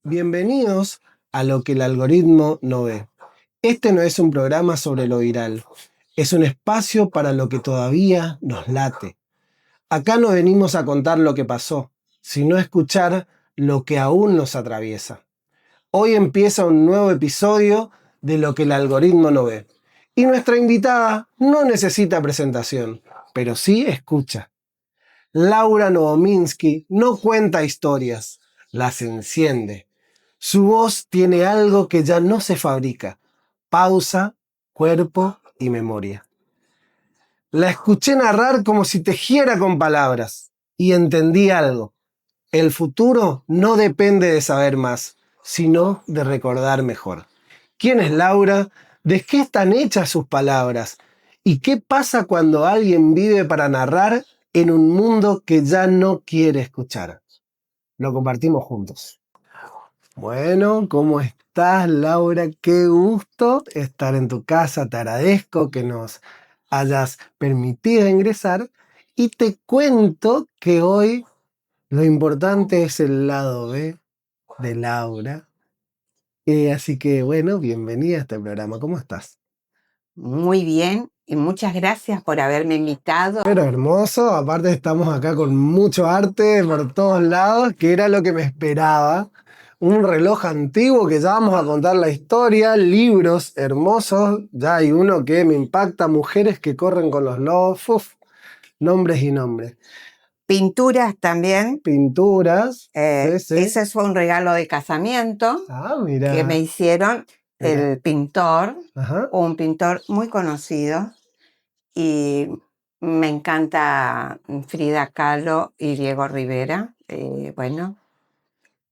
Bienvenidos a Lo que el algoritmo no ve. Este no es un programa sobre lo viral, es un espacio para lo que todavía nos late. Acá no venimos a contar lo que pasó, sino a escuchar lo que aún nos atraviesa. Hoy empieza un nuevo episodio de Lo que el algoritmo no ve. Y nuestra invitada no necesita presentación, pero sí escucha. Laura Novominsky no cuenta historias, las enciende. Su voz tiene algo que ya no se fabrica: pausa, cuerpo y memoria. La escuché narrar como si tejiera con palabras y entendí algo. El futuro no depende de saber más, sino de recordar mejor. ¿Quién es Laura? ¿De qué están hechas sus palabras? ¿Y qué pasa cuando alguien vive para narrar en un mundo que ya no quiere escuchar? Lo compartimos juntos. Bueno, ¿cómo estás, Laura? Qué gusto estar en tu casa. Te agradezco que nos hayas permitido ingresar y te cuento que hoy lo importante es el lado B de Laura. Así que bueno, bienvenida a este programa. ¿Cómo estás? Muy bien y muchas gracias por haberme invitado. Pero hermoso, aparte estamos acá con mucho arte por todos lados, que era lo que me esperaba. Un reloj antiguo que ya vamos a contar la historia, libros hermosos, ya hay uno que me impacta: Mujeres que corren con los lobos, uf, nombres y nombres. Pinturas también. Pinturas, sí, sí. Ese fue un regalo de casamiento Mira. que me hicieron Mira. el pintor, Ajá. un pintor muy conocido, y me encanta Frida Kahlo y Diego Rivera. Bueno,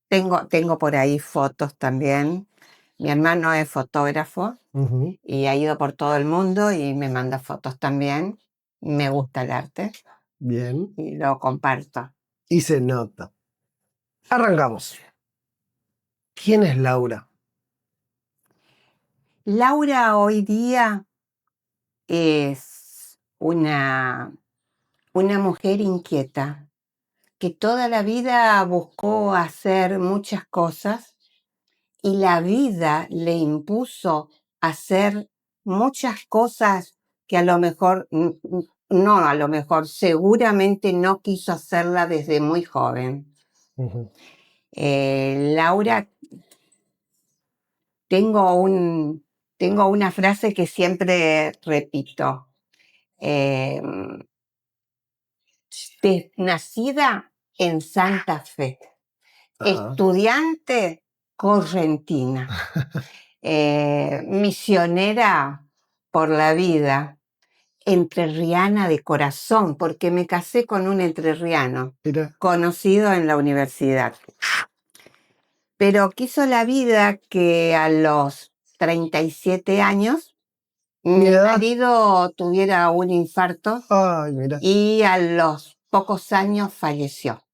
tengo por ahí fotos también. Mi hermano es fotógrafo y ha ido por todo el mundo y me manda fotos también. Me gusta el arte. Bien. Y lo comparto. Y se nota. Arrancamos. ¿Quién es Laura? Laura hoy día es una mujer inquieta que toda la vida buscó hacer muchas cosas y la vida le impuso hacer muchas cosas que a lo mejor, no a lo mejor, seguramente no quiso hacerla desde muy joven. Laura, tengo una frase que siempre repito. Nacida en Santa Fe, estudiante correntina, misionera por la vida, entrerriana de corazón, porque me casé con un entrerriano conocido en la universidad. Pero quiso la vida que a los 37 años mi marido tuviera un infarto. Ay, mira. Y a los pocos años falleció.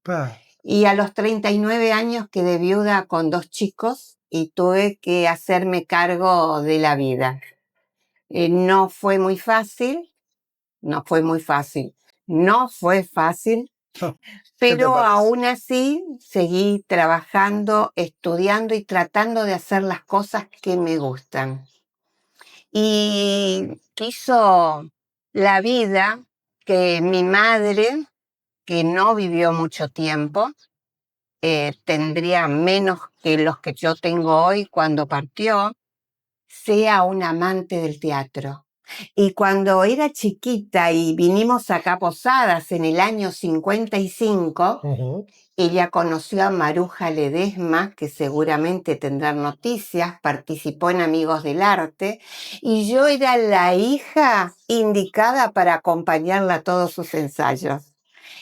Y a los 39 años quedé viuda con 2 chicos y tuve que hacerme cargo de la vida. No fue muy fácil, pero aún así seguí trabajando, estudiando y tratando de hacer las cosas que me gustan. Y quiso la vida que mi madre, que no vivió mucho tiempo, tendría menos que los que yo tengo hoy cuando partió, sea un amante del teatro. Y cuando era chiquita y vinimos acá a Posadas en el año 55, ella conoció a Maruja Ledesma, que seguramente tendrán noticias, participó en Amigos del Arte, y yo era la hija indicada para acompañarla a todos sus ensayos.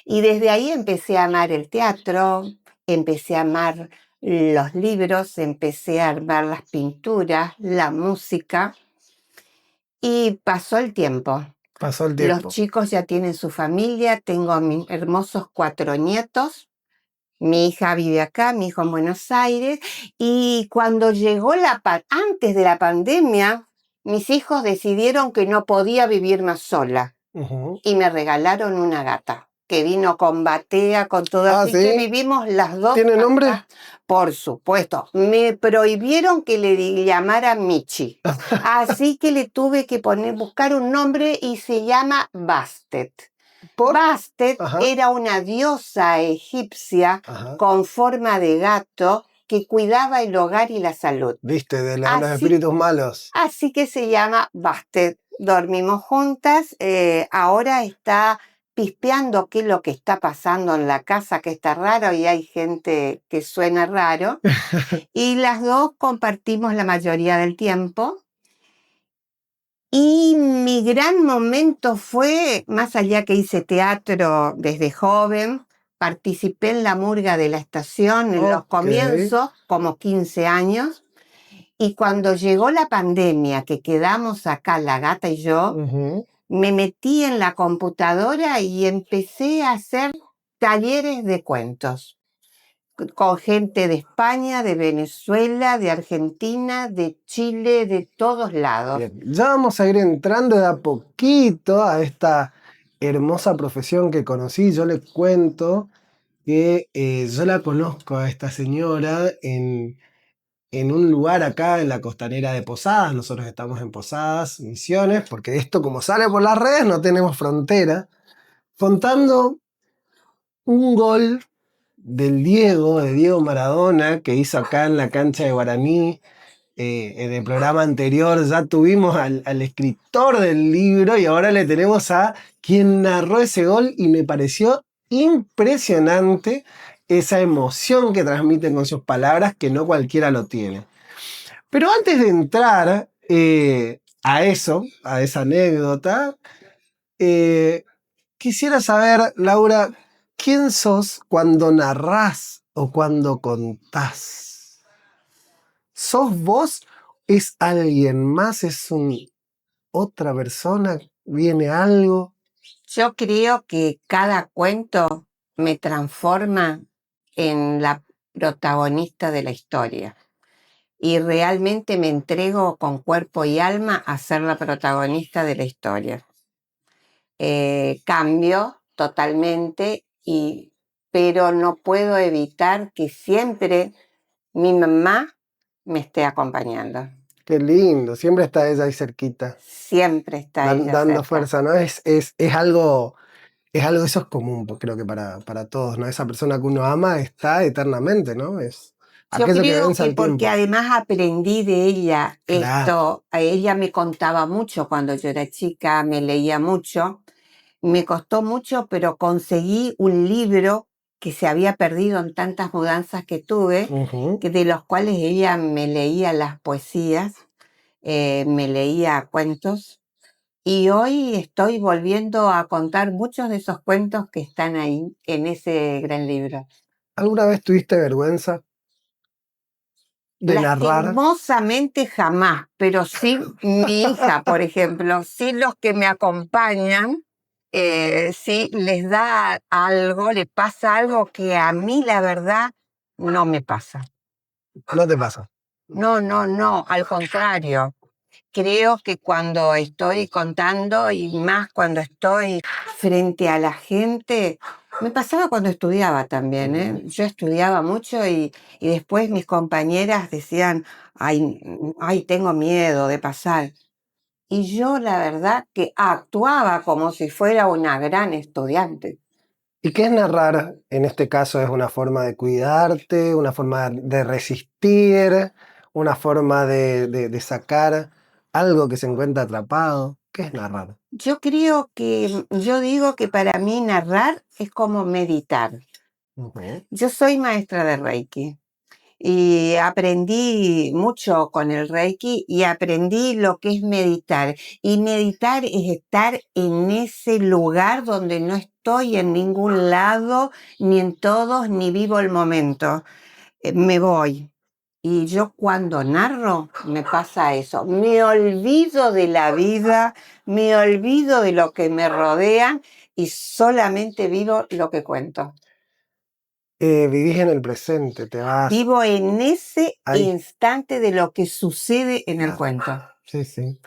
Y desde ahí empecé a amar el teatro, empecé a amar los libros, empecé a amar las pinturas, la música, y pasó el tiempo. Los chicos ya tienen su familia, tengo a mis hermosos 4 nietos. Mi hija vive acá, mi hijo en Buenos Aires, y cuando llegó antes de la pandemia, mis hijos decidieron que no podía vivir más sola y me regalaron una gata. que vino con batea, con todo, así ¿sí? que vivimos las dos. ¿Tiene nombre? Por supuesto. Me prohibieron que le llamara Michi, así que le tuve que buscar un nombre y se llama Bastet. Bastet era una diosa egipcia con forma de gato que cuidaba el hogar y la salud. ¿Viste? De los espíritus malos. Así que se llama Bastet. Dormimos juntas. Ahora está pispeando qué es lo que está pasando en la casa, que está raro y hay gente que suena raro. Y las dos compartimos la mayoría del tiempo. Y mi gran momento fue, más allá que hice teatro desde joven, participé en la murga de la estación en los comienzos, como 15 años, y cuando llegó la pandemia, que quedamos acá, la gata y yo, me metí en la computadora y empecé a hacer talleres de cuentos con gente de España, de Venezuela, de Argentina, de Chile, de todos lados. Bien. Ya vamos a ir entrando de a poquito a esta hermosa profesión que conocí. Yo les cuento que yo la conozco a esta señora en un lugar acá en la costanera de Posadas. Nosotros estamos en Posadas, Misiones, porque esto como sale por las redes no tenemos frontera. Contando un gol de Diego Maradona, que hizo acá en la cancha de Guaraní. En el programa anterior ya tuvimos al escritor del libro y ahora le tenemos a quien narró ese gol y me pareció impresionante esa emoción que transmiten con sus palabras que no cualquiera lo tiene. Pero antes de entrar a eso, a esa anécdota, quisiera saber, Laura, ¿quién sos cuando narrás o cuando contás? ¿Sos vos? ¿Es alguien más? ¿Es otra persona? ¿Viene algo? Yo creo que cada cuento me transforma en la protagonista de la historia. Y realmente me entrego con cuerpo y alma a ser la protagonista de la historia. Cambio totalmente, pero no puedo evitar que siempre mi mamá me esté acompañando. Qué lindo, siempre está ella ahí cerquita. Siempre está ella dando cerca. fuerza, ¿no? Es algo, eso es común, pues, creo que para todos, ¿no? Esa persona que uno ama está eternamente, ¿no? Es Yo aquello que creo vence que al porque tiempo. además aprendí de ella Claro. esto. Ella me contaba mucho cuando yo era chica, me leía mucho. Me costó mucho, pero conseguí un libro que se había perdido en tantas mudanzas que tuve, de los cuales ella me leía las poesías, me leía cuentos, y hoy estoy volviendo a contar muchos de esos cuentos que están ahí en ese gran libro. ¿Alguna vez tuviste vergüenza de narrar? Lastimosamente jamás, pero sí mi hija, por ejemplo, sí los que me acompañan, sí les da algo, le pasa algo que a mí la verdad no me pasa. ¿No te pasa? No, al contrario. Creo que cuando estoy contando y más cuando estoy frente a la gente, me pasaba cuando estudiaba también, ¿eh? Yo estudiaba mucho y después mis compañeras decían, ay, tengo miedo de pasar. Y yo la verdad que actuaba como si fuera una gran estudiante. ¿Y qué es narrar? En este caso es una forma de cuidarte, una forma de resistir, una forma de sacar algo que se encuentra atrapado. ¿Qué es narrar? Yo digo que para mí narrar es como meditar. Yo soy maestra de Reiki y aprendí mucho con el Reiki y aprendí lo que es meditar. Y meditar es estar en ese lugar donde no estoy en ningún lado, ni en todos, ni vivo el momento. Me voy. Y yo cuando narro me pasa eso. Me olvido de la vida, me olvido de lo que me rodea y solamente vivo lo que cuento. Vivís en el presente, te vas. Vivo en ese ahí. instante de lo que sucede en el cuento. Sí, sí.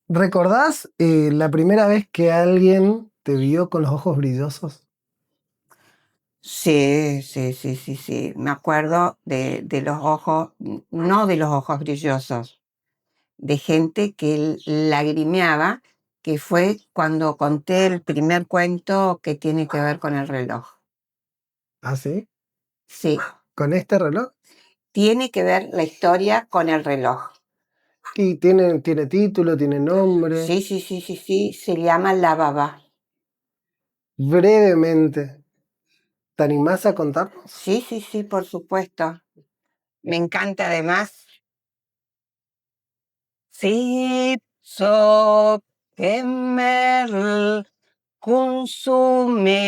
¿Recordás la primera vez que alguien te vio con los ojos brillosos? Sí, sí, sí, sí, sí. Me acuerdo de los ojos, no de los ojos brillosos, de gente que lagrimeaba, que fue cuando conté el primer cuento que tiene que ver con el reloj. ¿Ah, sí? Sí, ¿Con este reloj? tiene que ver la historia con el reloj. Y tiene título, tiene nombre. Sí, sí, sí, sí, sí, se llama La Baba. Brevemente, ¿te animás a contarnos? Sí, sí, sí, por supuesto. Me encanta además. Sí, so kemerl, konsumieren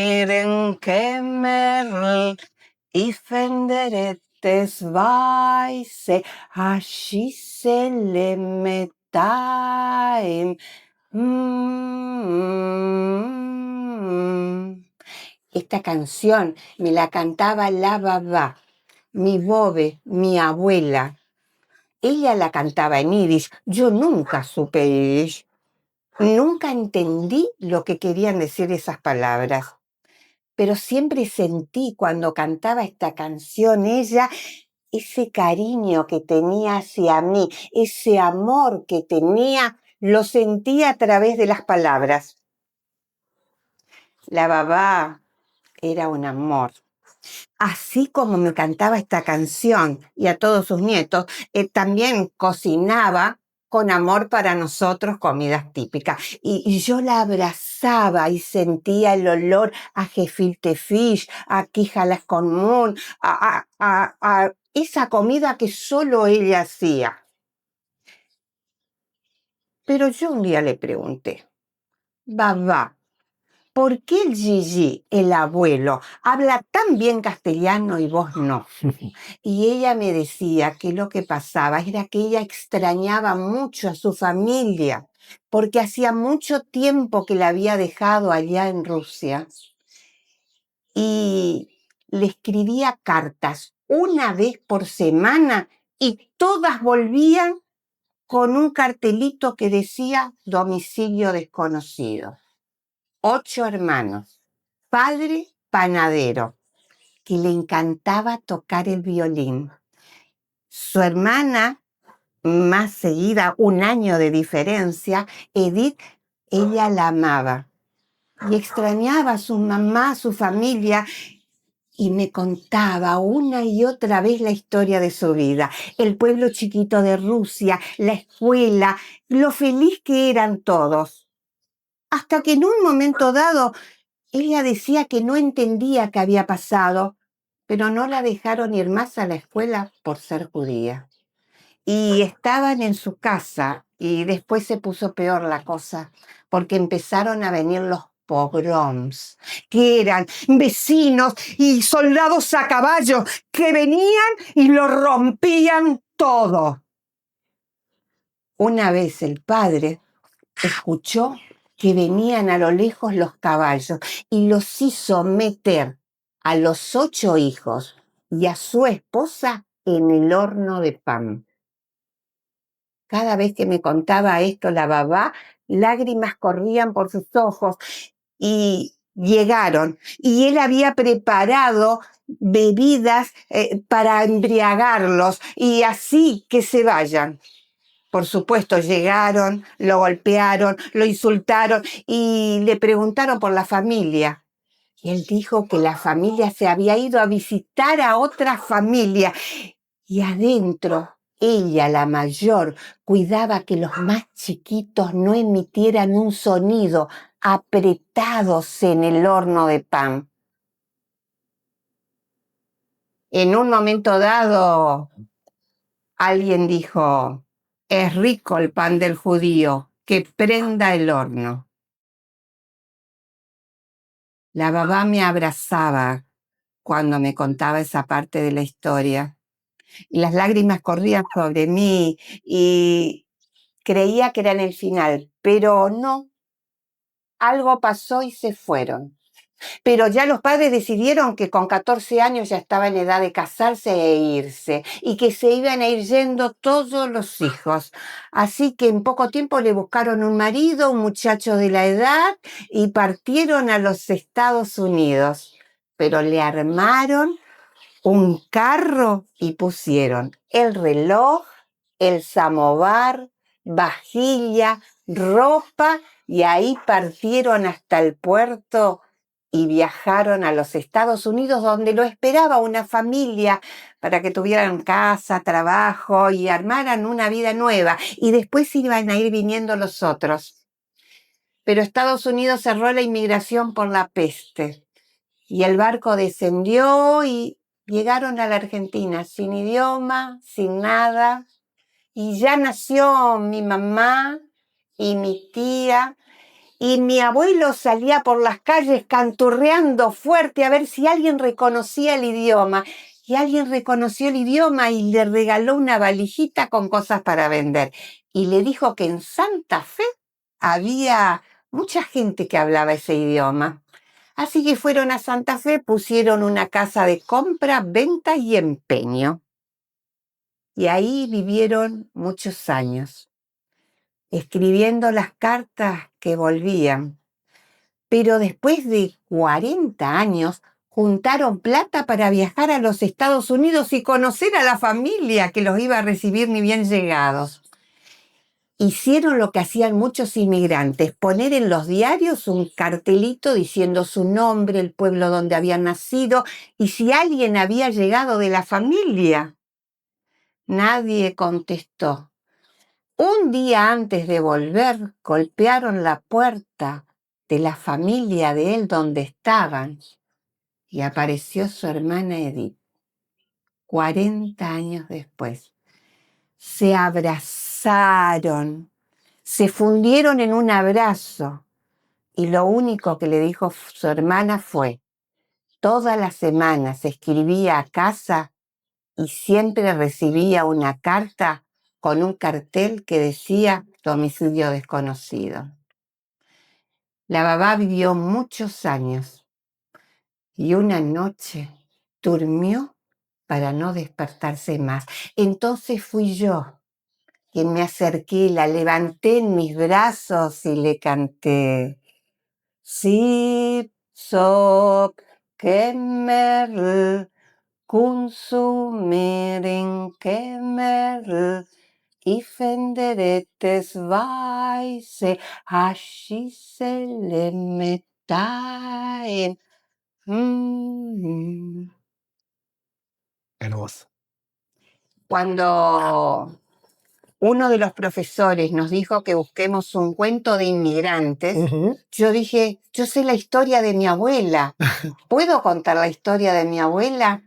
kemerl, ifenderettes weise, hashisele metaim. Mm. Esta canción me la cantaba la babá, mi bobe, mi abuela. Ella la cantaba en yiddish. Yo nunca supe yiddish. Nunca entendí lo que querían decir esas palabras. Pero siempre sentí cuando cantaba esta canción ella ese cariño que tenía hacia mí, ese amor que tenía, lo sentía a través de las palabras. La babá era un amor. Así como me cantaba esta canción y a todos sus nietos, también cocinaba con amor para nosotros comidas típicas. Y yo la abrazaba y sentía el olor a gefilte fish, a quijalas con moon, a esa comida que solo ella hacía. Pero yo un día le pregunté, babá, ¿por qué el Gigi, el abuelo, habla tan bien castellano y vos no? Y ella me decía que lo que pasaba era que ella extrañaba mucho a su familia, porque hacía mucho tiempo que la había dejado allá en Rusia. Y le escribía cartas una vez por semana y todas volvían con un cartelito que decía domicilio desconocido. 8 hermanos, padre panadero, que le encantaba tocar el violín. Su hermana, más seguida, 1 año de diferencia, Edith, ella la amaba y extrañaba a su mamá, a su familia, y me contaba una y otra vez la historia de su vida, el pueblo chiquito de Rusia, la escuela, lo feliz que eran todos. Hasta que en un momento dado ella decía que no entendía qué había pasado, pero no la dejaron ir más a la escuela por ser judía. Y estaban en su casa y después se puso peor la cosa, porque empezaron a venir los pogroms, que eran vecinos y soldados a caballo que venían y lo rompían todo. Una vez el padre escuchó que venían a lo lejos los caballos y los hizo meter a los 8 hijos y a su esposa en el horno de pan. Cada vez que me contaba esto la babá, lágrimas corrían por sus ojos y llegaron. Y él había preparado bebidas para embriagarlos y así que se vayan. Por supuesto, llegaron, lo golpearon, lo insultaron y le preguntaron por la familia. Y él dijo que la familia se había ido a visitar a otra familia. Y adentro, ella, la mayor, cuidaba que los más chiquitos no emitieran un sonido, apretados en el horno de pan. En un momento dado, alguien dijo, es rico el pan del judío, que prenda el horno. La babá me abrazaba cuando me contaba esa parte de la historia. Y las lágrimas corrían sobre mí y creía que era en el final, pero no. Algo pasó y se fueron. Pero ya los padres decidieron que con 14 años ya estaba en edad de casarse e irse y que se iban a ir yendo todos los hijos. Así que en poco tiempo le buscaron un marido, un muchacho de la edad y partieron a los Estados Unidos. pero le armaron un carro y pusieron el reloj, el samovar, vajilla, ropa, y ahí partieron hasta el puerto y viajaron a los Estados Unidos, donde lo esperaba una familia para que tuvieran casa, trabajo y armaran una vida nueva. Y después iban a ir viniendo los otros. Pero Estados Unidos cerró la inmigración por la peste y el barco descendió y llegaron a la Argentina sin idioma, sin nada. Y ya nació mi mamá y mi tía, y mi abuelo salía por las calles canturreando fuerte a ver si alguien reconocía el idioma. Y alguien reconoció el idioma y le regaló una valijita con cosas para vender. Y le dijo que en Santa Fe había mucha gente que hablaba ese idioma. Así que fueron a Santa Fe, pusieron una casa de compra, venta y empeño. Y ahí vivieron muchos años, escribiendo las cartas que volvían. Pero después de 40 años, juntaron plata para viajar a los Estados Unidos y conocer a la familia que los iba a recibir ni bien llegados. Hicieron lo que hacían muchos inmigrantes, poner en los diarios un cartelito diciendo su nombre, el pueblo donde habían nacido y si alguien había llegado de la familia. Nadie contestó. Un día antes de volver, golpearon la puerta de la familia de él donde estaban y apareció su hermana Edith, 40 años después. Se abrazaron, se fundieron en un abrazo y lo único que le dijo su hermana fue, todas las semanas escribía a casa y siempre recibía una carta con un cartel que decía domicilio desconocido. La babá vivió muchos años y una noche durmió para no despertarse más. Entonces fui yo quien me acerqué, la levanté en mis brazos y le canté. Sip, sop, kemmerl, consumeren kemmerl, ifenderetes weise, aschisele metaen. Hermoso. Cuando uno de los profesores nos dijo que busquemos un cuento de inmigrantes, yo dije, yo sé la historia de mi abuela. ¿Puedo contar la historia de mi abuela?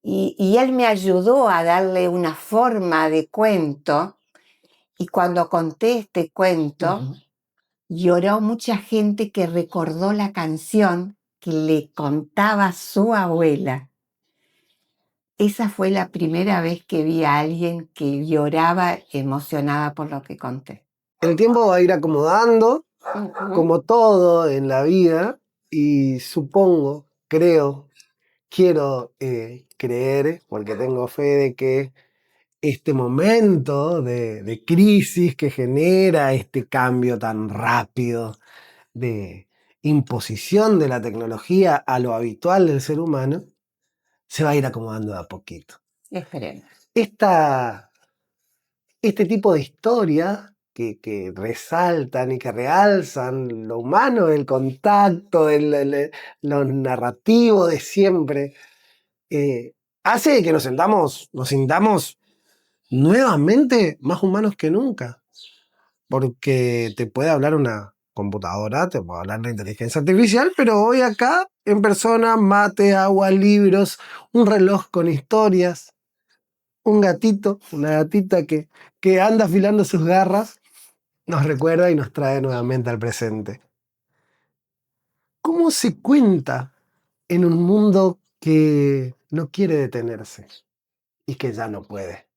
Y él me ayudó a darle una forma de cuento. Y cuando conté este cuento, lloró mucha gente que recordó la canción que le contaba su abuela. Esa fue la primera vez que vi a alguien que lloraba emocionada por lo que conté. El tiempo va a ir acomodando, como todo en la vida, y supongo, creo, quiero creer, porque tengo fe de que este momento de crisis que genera este cambio tan rápido de imposición de la tecnología a lo habitual del ser humano, se va a ir acomodando de a poquito. Esperemos. Este tipo de historias que resaltan y que realzan lo humano, el contacto, lo narrativo de siempre, hace que nos sintamos nuevamente más humanos que nunca. Porque te puede hablar una computadora, te puede hablar la inteligencia artificial, pero hoy acá, en persona, mate, agua, libros, un reloj con historias, un gatito, una gatita que anda afilando sus garras, nos recuerda y nos trae nuevamente al presente. ¿Cómo se cuenta en un mundo que no quiere detenerse y que ya no puede?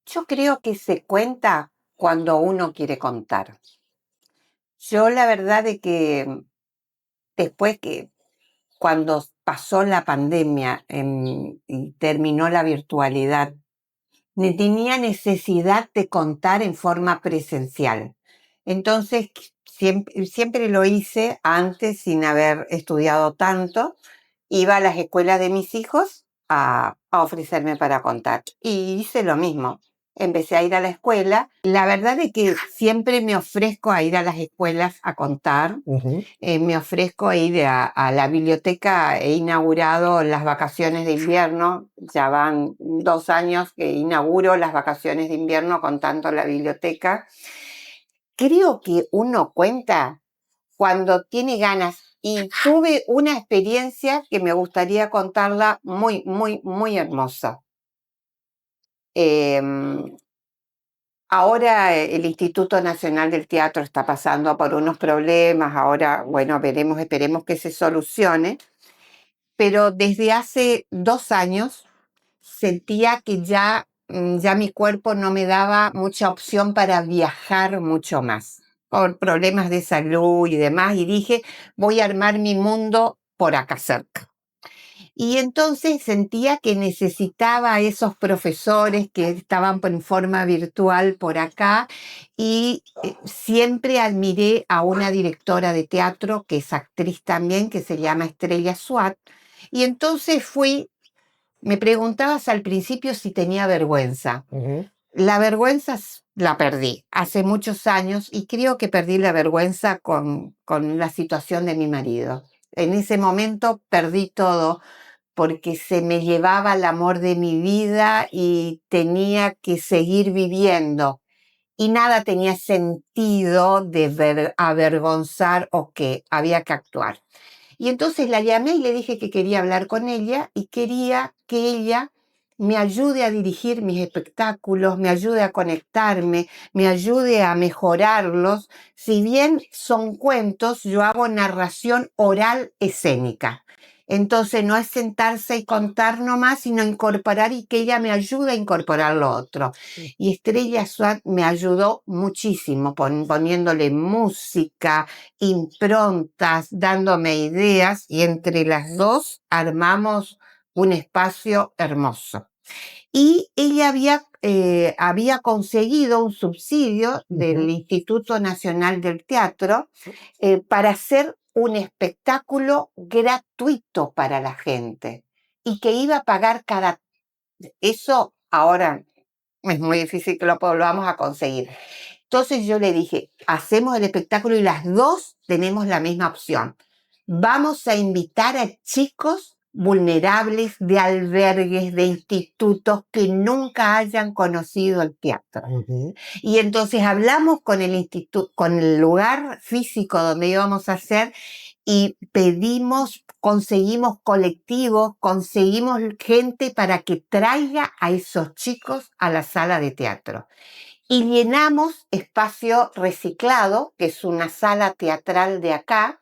Yo creo que se cuenta cuando uno quiere contar. Yo la verdad de que después que cuando pasó la pandemia y terminó la virtualidad, tenía necesidad de contar en forma presencial. Entonces, siempre lo hice antes sin haber estudiado tanto. Iba a las escuelas de mis hijos a ofrecerme para contar. Y hice lo mismo. Empecé a ir a la escuela. La verdad es que siempre me ofrezco a ir a las escuelas a contar. Me ofrezco a ir a la biblioteca. He inaugurado las vacaciones de invierno. Ya van 2 años que inauguro las vacaciones de invierno contando en la biblioteca. Creo que uno cuenta cuando tiene ganas, y tuve una experiencia que me gustaría contarla muy, muy, muy hermosa. Ahora el Instituto Nacional del Teatro está pasando por unos problemas, ahora, bueno, esperemos que se solucione, pero desde hace 2 años sentía que ya mi cuerpo no me daba mucha opción para viajar mucho más, por problemas de salud y demás, y dije, voy a armar mi mundo por acá cerca. Y entonces sentía que necesitaba a esos profesores que estaban en forma virtual por acá, y siempre admiré a una directora de teatro que es actriz también, que se llama Estrella Suat, y entonces me preguntabas al principio si tenía vergüenza. La vergüenza la perdí hace muchos años, y creo que perdí la vergüenza con la situación de mi marido. En ese momento perdí todo porque se me llevaba el amor de mi vida y tenía que seguir viviendo. Y nada tenía sentido de avergonzar o que había que actuar. Y entonces la llamé y le dije que quería hablar con ella y quería que ella me ayude a dirigir mis espectáculos, me ayude a conectarme, me ayude a mejorarlos. Si bien son cuentos, yo hago narración oral escénica. Entonces no es sentarse y contar nomás, sino incorporar, y que ella me ayude a incorporar lo otro. Y Estrella Suat me ayudó muchísimo poniéndole música, improntas, dándome ideas, y entre las dos armamos un espacio hermoso. Y ella había conseguido un subsidio del Instituto Nacional del Teatro para hacer un espectáculo gratuito para la gente, y que iba a pagar Eso ahora es muy difícil que lo volvamos a conseguir. Entonces yo le dije, hacemos el espectáculo y las dos tenemos la misma opción. Vamos a invitar a chicos vulnerables de albergues, de institutos, que nunca hayan conocido el teatro. Y entonces hablamos con el instituto, con el lugar físico donde íbamos a hacer, y conseguimos colectivos, conseguimos gente para que traiga a esos chicos a la sala de teatro. Y llenamos Espacio Reciclado, que es una sala teatral de acá.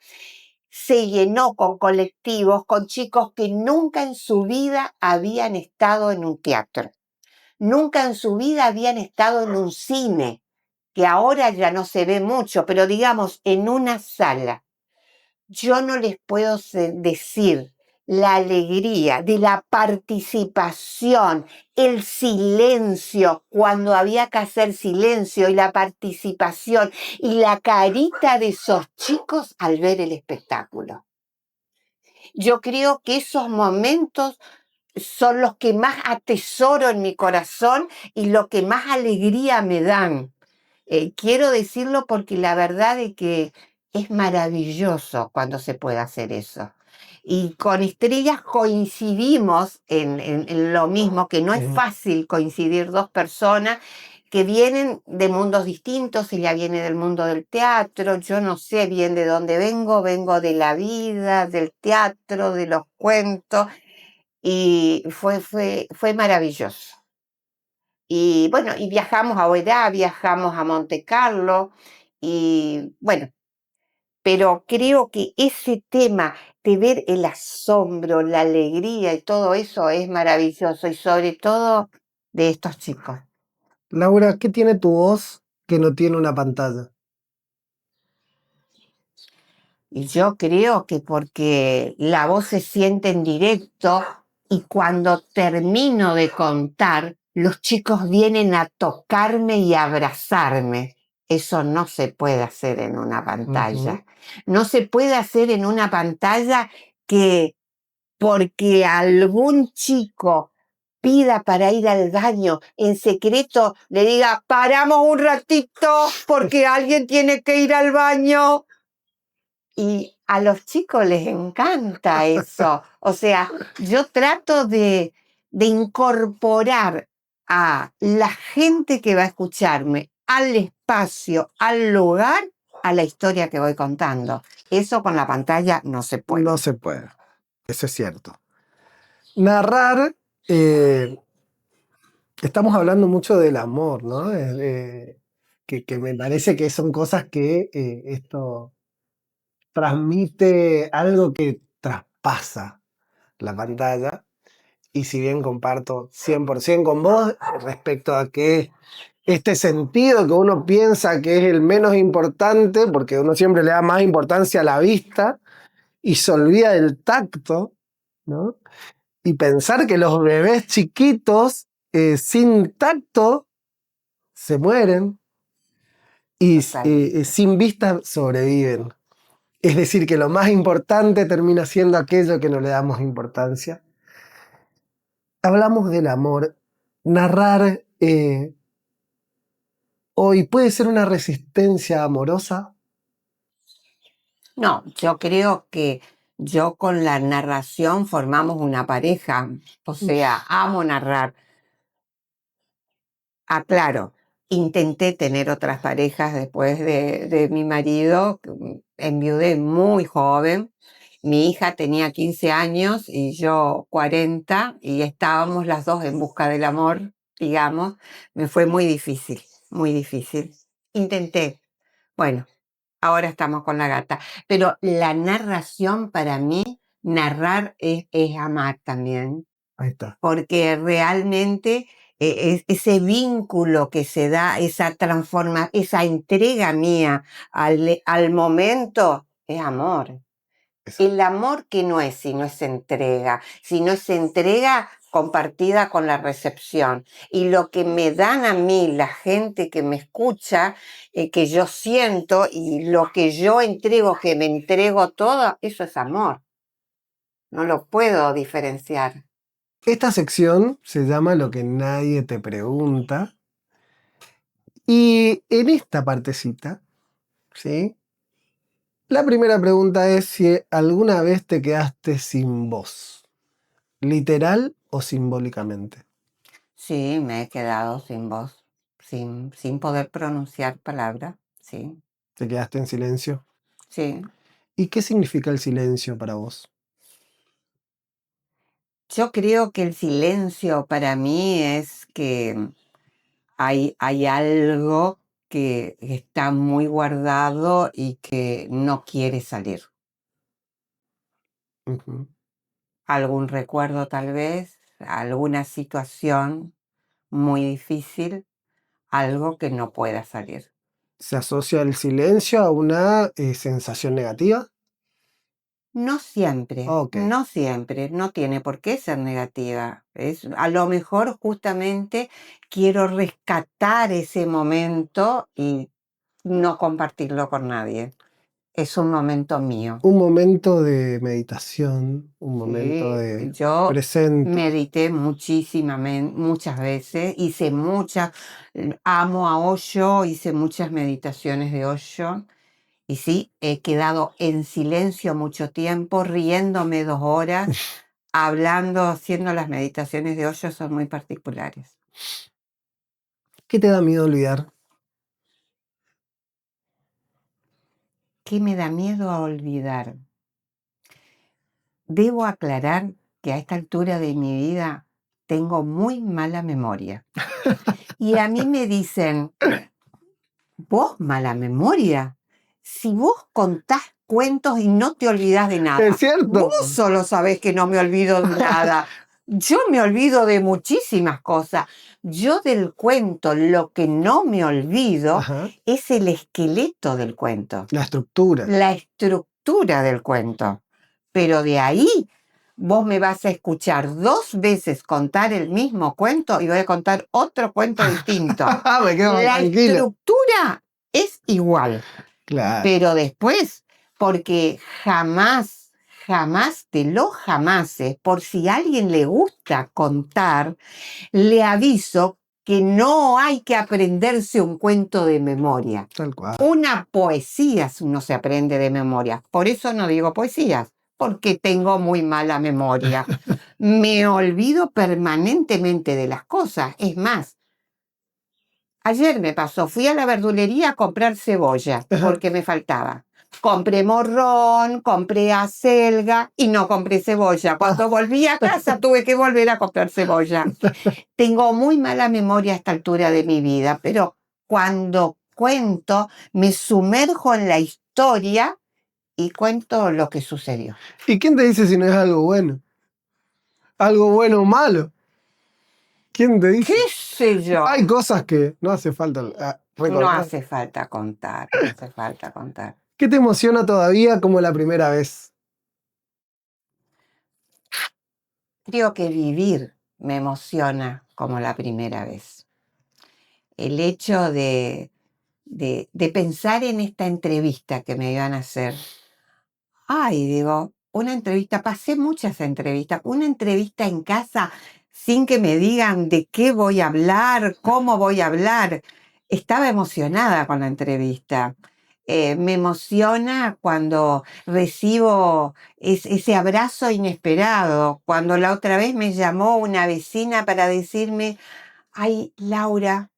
Se llenó con colectivos, con chicos que nunca en su vida habían estado en un teatro, nunca en su vida habían estado en un cine, que ahora ya no se ve mucho, pero digamos, en una sala. Yo no les puedo decir la alegría de la participación, el silencio, cuando había que hacer silencio, y la participación, y la carita de esos chicos al ver el espectáculo. Yo creo que esos momentos son los que más atesoro en mi corazón y lo que más alegría me dan. Quiero decirlo porque la verdad es que es maravilloso cuando se puede hacer eso. Y con Estrellas coincidimos en lo mismo, que no es fácil coincidir dos personas que vienen de mundos distintos. Ella viene del mundo del teatro, yo no sé bien de dónde vengo de la vida, del teatro, de los cuentos, y fue maravilloso. Y bueno, y viajamos a Oberá, viajamos a Monte Carlo, y bueno, pero creo que ese tema de ver el asombro, la alegría y todo eso es maravilloso, y sobre todo de estos chicos. Laura, ¿qué tiene tu voz que no tiene una pantalla? Y yo creo que porque la voz se siente en directo, y cuando termino de contar, los chicos vienen a tocarme y a abrazarme. Eso no se puede hacer en una pantalla. Ujú. No se puede hacer en una pantalla que porque algún chico pida para ir al baño en secreto, le diga, paramos un ratito porque alguien tiene que ir al baño. Y a los chicos les encanta eso. O sea, yo trato de incorporar a la gente que va a escucharme al espacio, al lugar, a la historia que voy contando. Eso con la pantalla no se puede. No se puede. Eso es cierto. Narrar, estamos hablando mucho del amor, ¿no? Que me parece que son cosas que esto transmite algo que traspasa la pantalla. Y si bien comparto 100% con vos respecto a que este sentido que uno piensa que es el menos importante, porque uno siempre le da más importancia a la vista y se olvida del tacto, ¿no? Y pensar que los bebés chiquitos sin tacto se mueren y sin vista sobreviven. Es decir, que lo más importante termina siendo aquello que no le damos importancia. Hablamos del amor. Narrar hoy puede ser una resistencia amorosa. No, yo creo que yo con la narración formamos una pareja. O sea, amo narrar. Aclaro, intenté tener otras parejas después de mi marido, enviudé muy joven. Mi hija tenía 15 años y yo 40 y estábamos las dos en busca del amor, digamos. Me fue muy difícil, muy difícil. Intenté. Bueno, ahora estamos con la gata. Pero la narración para mí, narrar es amar también, Ahí está. porque realmente ese vínculo que se da, esa transforma, esa entrega mía al momento, es amor. El amor que no es si no es entrega, sino es entrega compartida con la recepción. Y lo que me dan a mí la gente que me escucha, que yo siento y lo que yo entrego, que me entrego todo, eso es amor. No lo puedo diferenciar. Esta sección se llama Lo que nadie te pregunta. Y en esta partecita, ¿sí? La primera pregunta es si alguna vez te quedaste sin voz, literal o simbólicamente. Sí, me he quedado sin voz, sin poder pronunciar palabras. Sí, ¿Te quedaste en silencio? sí. ¿Y qué significa el silencio para vos? Yo creo que el silencio para mí es que hay algo que está muy guardado y que no quiere salir. Ujú. Algún recuerdo tal vez, alguna situación muy difícil, algo que no pueda salir. ¿Se asocia el silencio a una sensación negativa? No siempre, Ok. no siempre, no tiene por qué ser negativa. A lo mejor justamente quiero rescatar ese momento y no compartirlo con nadie. Es un momento mío. Un momento de meditación, un momento Sí, de yo presente. medité muchas veces, amo a Osho, hice muchas meditaciones de Osho. Y sí, he quedado en silencio mucho tiempo, riéndome 2 horas, hablando, haciendo las meditaciones de Osho, son muy particulares. ¿Qué te da miedo olvidar? ¿Qué me da miedo a olvidar? Debo aclarar que a esta altura de mi vida tengo muy mala memoria. Y a mí me dicen, ¿vos mala memoria? Si vos contás cuentos y no te olvidás de nada. Es cierto. Vos solo sabés que no me olvido de nada. Yo me olvido de muchísimas cosas. Yo del cuento, lo que no me olvido Ajá. es el esqueleto del cuento, La estructura. la estructura del cuento. Pero de ahí vos me vas a escuchar 2 veces contar el mismo cuento y voy a contar otro cuento distinto. Me quedo La tranquilo. estructura es igual. Claro. Pero después, porque jamás de los jamases, por si a alguien le gusta contar, le aviso que no hay que aprenderse un cuento de memoria. Tal cual. Una poesía no se aprende de memoria. Por eso no digo poesías, porque tengo muy mala memoria. Me olvido permanentemente de las cosas. Es más, ayer me pasó, fui a la verdulería a comprar cebolla, porque me faltaba. Compré morrón, compré acelga y no compré cebolla. Cuando volví a casa tuve que volver a comprar cebolla. Tengo muy mala memoria a esta altura de mi vida, pero cuando cuento me sumerjo en la historia y cuento lo que sucedió. ¿Y quién te dice si no es algo bueno? ¿Algo bueno o malo? ¿Quién te dice? ¿Qué sé yo? Hay cosas que no hace falta recordar. No hace falta contar, no hace falta contar. ¿Qué te emociona todavía como la primera vez? Creo que vivir me emociona como la primera vez. El hecho de pensar en esta entrevista que me iban a hacer. Ay, digo, una entrevista, pasé muchas entrevistas, una entrevista en casa sin que me digan de qué voy a hablar, cómo voy a hablar. Estaba emocionada con la entrevista. Me emociona cuando recibo ese abrazo inesperado, cuando la otra vez me llamó una vecina para decirme, ay, Laura,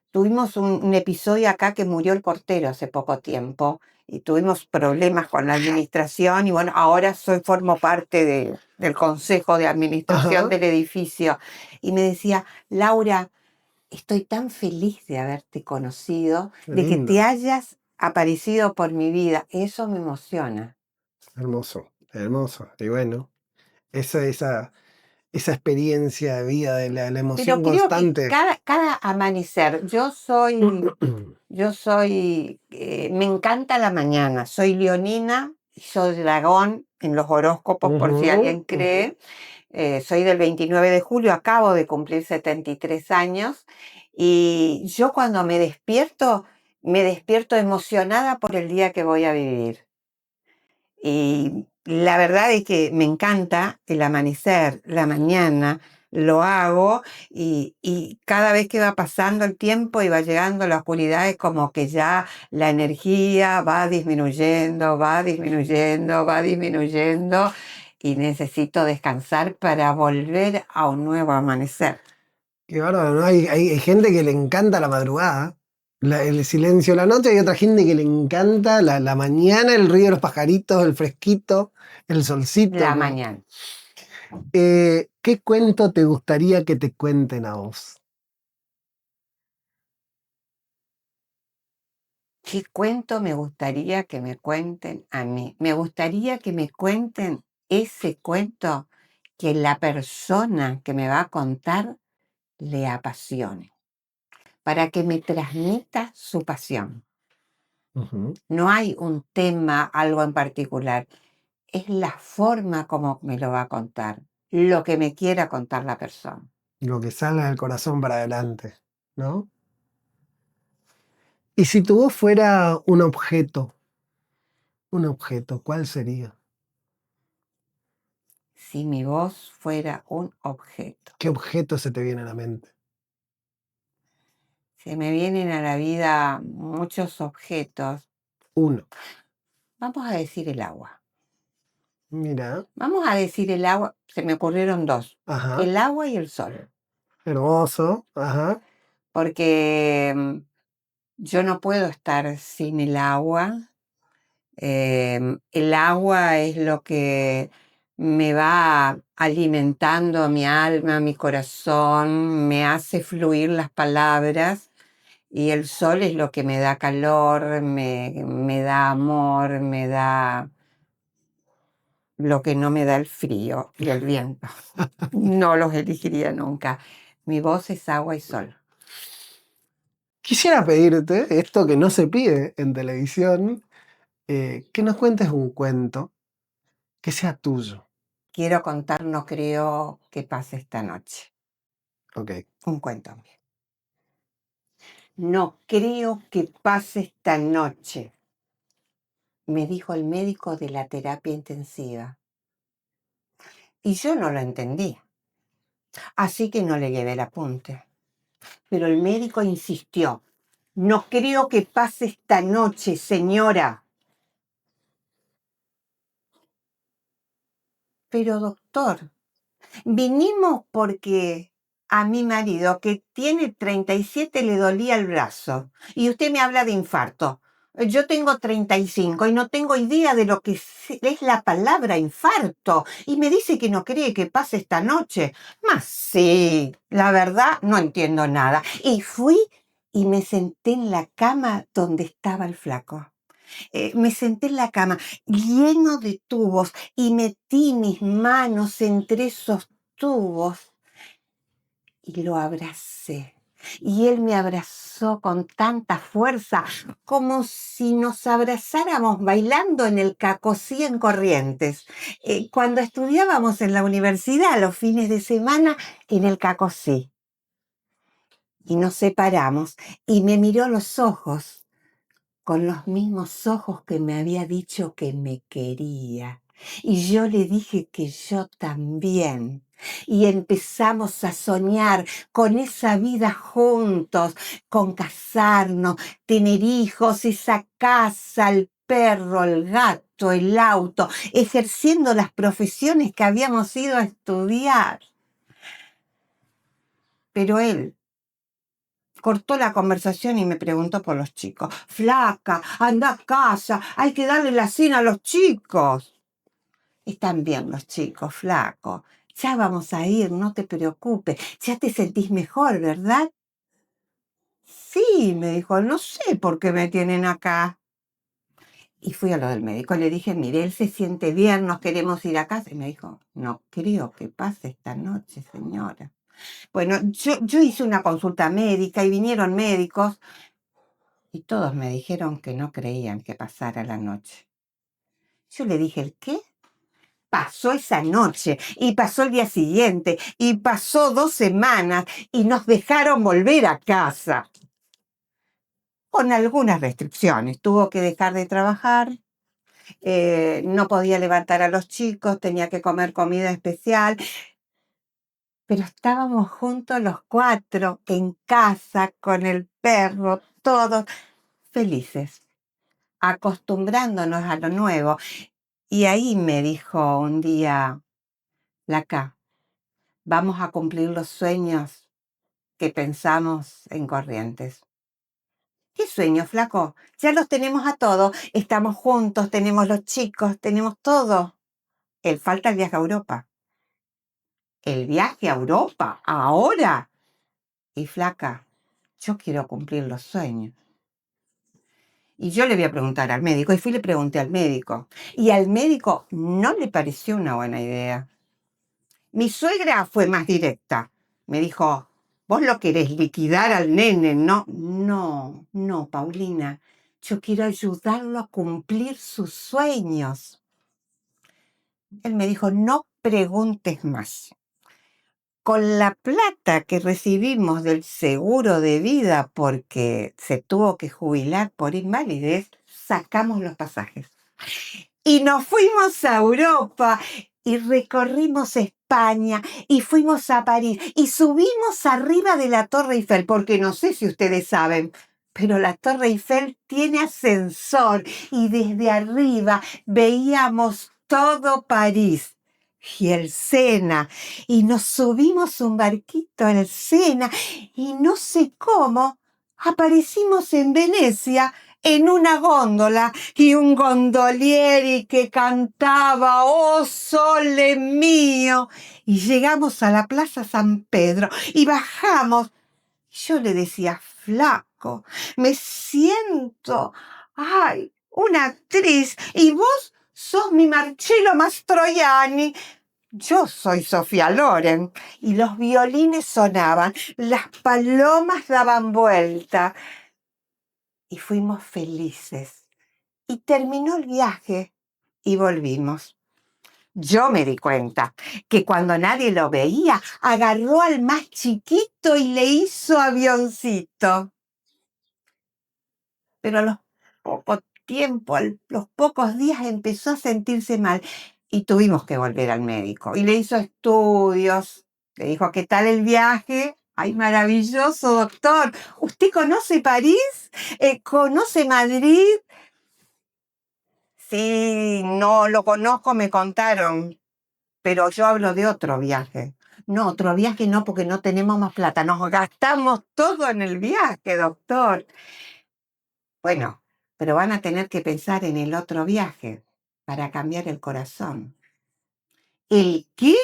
tuvimos un episodio acá que murió el portero hace poco tiempo y tuvimos problemas con la administración y bueno, ahora formo parte del consejo de administración del edificio. Y me decía, Laura, estoy tan feliz de haberte conocido, de que te hayas aparecido por mi vida. Eso me emociona. Hermoso, hermoso. Y bueno, esa experiencia de vida, de la emoción Pero creo que constante. cada amanecer, me encanta la mañana, soy leonina, soy dragón en los horóscopos, por si alguien cree. Soy del 29 de julio, acabo de cumplir 73 años y yo cuando me despierto emocionada por el día que voy a vivir. Y la verdad es que me encanta el amanecer, la mañana, lo hago y cada vez que va pasando el tiempo y va llegando la oscuridad es como que ya la energía va disminuyendo, va disminuyendo, va disminuyendo y necesito descansar para volver a un nuevo amanecer. Qué bárbaro, ¿no? Hay gente que le encanta la madrugada, el silencio de la noche, hay otra gente que le encanta la mañana, el ruido de los pajaritos, el fresquito, el solcito. La ¿no? mañana. ¿Qué cuento te gustaría que te cuenten a vos? ¿Qué cuento me gustaría que me cuenten a mí? Me gustaría que me cuenten ese cuento que la persona que me va a contar le apasione, para que me transmita su pasión. No hay un tema, algo en particular, es la forma como me lo va a contar, lo que me quiera contar la persona. Lo que salga del corazón para adelante, ¿no? Y si tu voz fuera un objeto, ¿cuál sería? Si mi voz fuera un objeto. ¿Qué objeto se te viene a la mente? Se me vienen a la vida muchos objetos. Uno. Vamos a decir el agua. Mira. Vamos a decir el agua. Se me ocurrieron dos. Ajá. El agua y el sol. Hermoso. Ajá. Porque yo no puedo estar sin el agua. El agua es lo que me va alimentando mi alma, mi corazón, me hace fluir las palabras. Y el sol es lo que me da calor, me da amor, me da lo que no me da el frío y el viento. No los elegiría nunca. Mi voz es agua y sol. Quisiera pedirte esto que no se pide en televisión, que nos cuentes un cuento que sea tuyo. Quiero contar, no creo que pase esta noche. Ok. Un cuento. No creo que pase esta noche, me dijo el médico de la terapia intensiva. Y yo no lo entendí, así que no le llevé el apunte. Pero el médico insistió. No creo que pase esta noche, señora. Pero doctor, vinimos porque a mi marido, que tiene 37, le dolía el brazo. Y usted me habla de infarto. Yo tengo 35 y no tengo idea de lo que es la palabra infarto. Y me dice que no cree que pase esta noche. Mas sí, la verdad no entiendo nada. Y fui y me senté en la cama donde estaba el flaco. Me senté en la cama lleno de tubos y metí mis manos entre esos tubos y lo abracé. Y él me abrazó con tanta fuerza, como si nos abrazáramos bailando en el Cacosí en Corrientes. Cuando estudiábamos en la universidad, los fines de semana, en el Cacosí. Y nos separamos y me miró a los ojos, con los mismos ojos que me había dicho que me quería. Y yo le dije que yo también. Y empezamos a soñar con esa vida juntos, con casarnos, tener hijos, esa casa, el perro, el gato, el auto, ejerciendo las profesiones que habíamos ido a estudiar. Pero él cortó la conversación y me preguntó por los chicos. Flaca, anda a casa, hay que darle la cena a los chicos. Están bien los chicos, flaco. Ya vamos a ir, no te preocupes. Ya te sentís mejor, ¿verdad? Sí, me dijo, no sé por qué me tienen acá. Y fui a lo del médico, le dije, mire, él se siente bien, nos queremos ir a casa. Y me dijo, no creo que pase esta noche, señora. Bueno, yo hice una consulta médica y vinieron médicos. Y todos me dijeron que no creían que pasara la noche. Yo le dije, ¿el qué? Pasó esa noche, y pasó el día siguiente, y pasó 2 semanas, y nos dejaron volver a casa. Con algunas restricciones. Tuvo que dejar de trabajar, no podía levantar a los chicos, tenía que comer comida especial. Pero estábamos juntos los 4, en casa, con el perro, todos felices, acostumbrándonos a lo nuevo. Y ahí me dijo un día, Laca, vamos a cumplir los sueños que pensamos en Corrientes. ¿Qué sueños, flaco? Ya los tenemos a todos. Estamos juntos, tenemos los chicos, tenemos todo. Falta el viaje a Europa. ¿El viaje a Europa? ¿Ahora? Y flaca, yo quiero cumplir los sueños. Y yo le voy a preguntar al médico. Y fui y le pregunté al médico. Y al médico no le pareció una buena idea. Mi suegra fue más directa. Me dijo, vos lo querés liquidar al nene, ¿no? No, Paulina. Yo quiero ayudarlo a cumplir sus sueños. Él me dijo, no preguntes más. Con la plata que recibimos del seguro de vida porque se tuvo que jubilar por invalidez, sacamos los pasajes. Y nos fuimos a Europa y recorrimos España y fuimos a París y subimos arriba de la Torre Eiffel, porque no sé si ustedes saben, pero la Torre Eiffel tiene ascensor y desde arriba veíamos todo París y el Sena, y nos subimos un barquito en el Sena y no sé cómo aparecimos en Venecia en una góndola y un gondolieri que cantaba «Oh sole mío», y llegamos a la Plaza San Pedro y bajamos. Yo le decía, flaco, me siento, ay, una actriz, y vos sos mi Marcello Mastroianni. Yo soy Sofía Loren. Y los violines sonaban, las palomas daban vuelta. Y fuimos felices. Y terminó el viaje y volvimos. Yo me di cuenta que cuando nadie lo veía, agarró al más chiquito y le hizo avioncito. pero a los los pocos días empezó a sentirse mal y tuvimos que volver al médico. Y le hizo estudios, le dijo, ¿qué tal el viaje? ¡Ay, maravilloso, doctor! ¿Usted conoce París? ¿Conoce Madrid? Sí, no lo conozco, me contaron, pero yo hablo de otro viaje. No, otro viaje no, porque no tenemos más plata. Nos gastamos todo en el viaje, doctor. Bueno, pero van a tener que pensar en el otro viaje para cambiar el corazón. ¿El qué?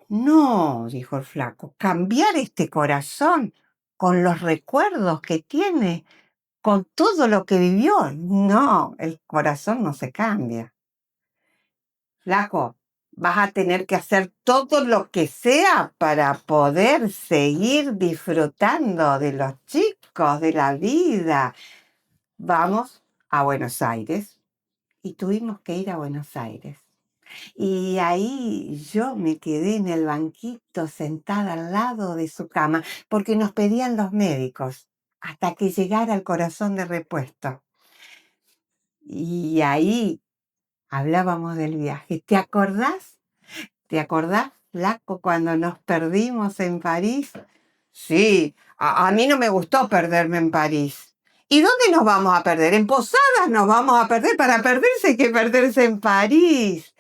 No, dijo el flaco, cambiar este corazón con los recuerdos que tiene, con todo lo que vivió. No, el corazón no se cambia. Flaco, vas a tener que hacer todo lo que sea para poder seguir disfrutando de los chicos, de la vida. Vamos a Buenos Aires. Y tuvimos que ir a Buenos Aires. Y ahí yo me quedé en el banquito sentada al lado de su cama, porque nos pedían los médicos, hasta que llegara el corazón de repuesto. Y ahí hablábamos del viaje. ¿Te acordás? ¿Te acordás, flaco, cuando nos perdimos en París? Sí, a mí no me gustó perderme en París. ¿Y dónde nos vamos a perder? En Posadas nos vamos a perder. Para perderse hay que perderse en París.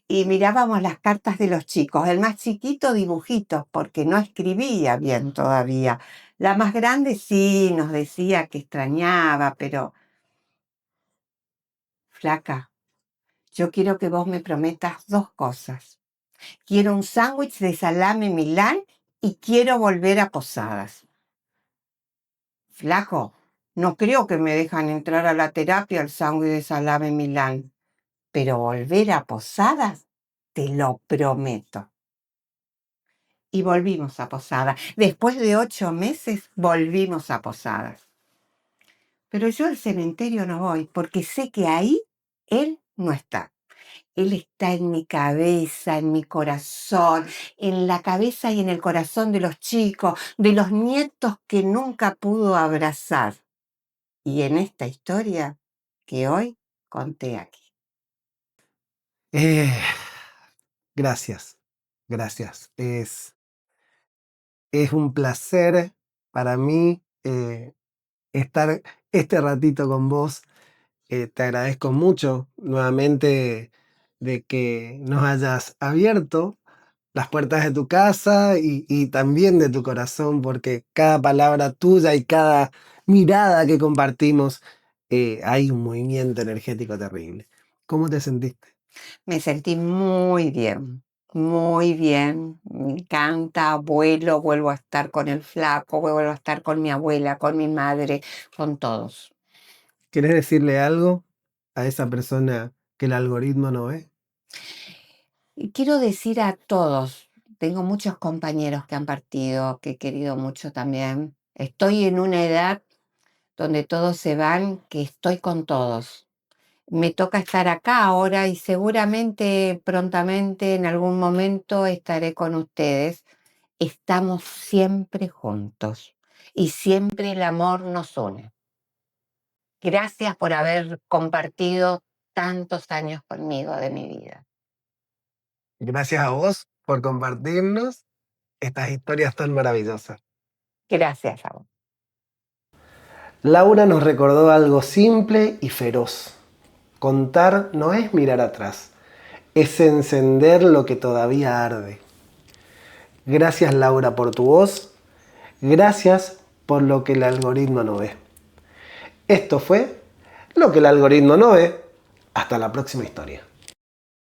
Y mirábamos las cartas de los chicos. El más chiquito dibujitos, porque no escribía bien todavía. La más grande sí nos decía que extrañaba, pero... Flaca, yo quiero que vos me prometas dos cosas. Quiero un sándwich de salame Milán y quiero volver a Posadas. Flaco, no creo que me dejan entrar a la terapia el sándwich de salame Milán, pero volver a Posadas, te lo prometo. Y volvimos a Posadas. Después de 8 meses, volvimos a Posadas. Pero yo al cementerio no voy, porque sé que ahí él no está. Él está en mi cabeza, en mi corazón, en la cabeza y en el corazón de los chicos, de los nietos que nunca pudo abrazar. Y en esta historia que hoy conté aquí. Eh, gracias, gracias. Es un placer para mí estar este ratito con vos. Te agradezco mucho nuevamente de que nos hayas abierto las puertas de tu casa y también de tu corazón, porque cada palabra tuya y cada mirada que compartimos, hay un movimiento energético terrible. ¿Cómo te sentiste? Me sentí muy bien, muy bien. Me encanta, vuelvo a estar con el flaco, vuelvo a estar con mi abuela, con mi madre, con todos. ¿Quieres decirle algo a esa persona que el algoritmo no ve? Y quiero decir a todos, tengo muchos compañeros que han partido, que he querido mucho también. Estoy en una edad donde todos se van, que estoy con todos. Me toca estar acá ahora y seguramente prontamente en algún momento estaré con ustedes. Estamos siempre juntos y siempre el amor nos une. Gracias por haber compartido tantos años conmigo de mi vida. Gracias a vos por compartirnos estas historias tan maravillosas. Gracias a vos. Laura nos recordó algo simple y feroz. Contar no es mirar atrás, es encender lo que todavía arde. Gracias Laura por tu voz, gracias por lo que el algoritmo no ve. Esto fue Lo que el algoritmo no ve. Hasta la próxima historia.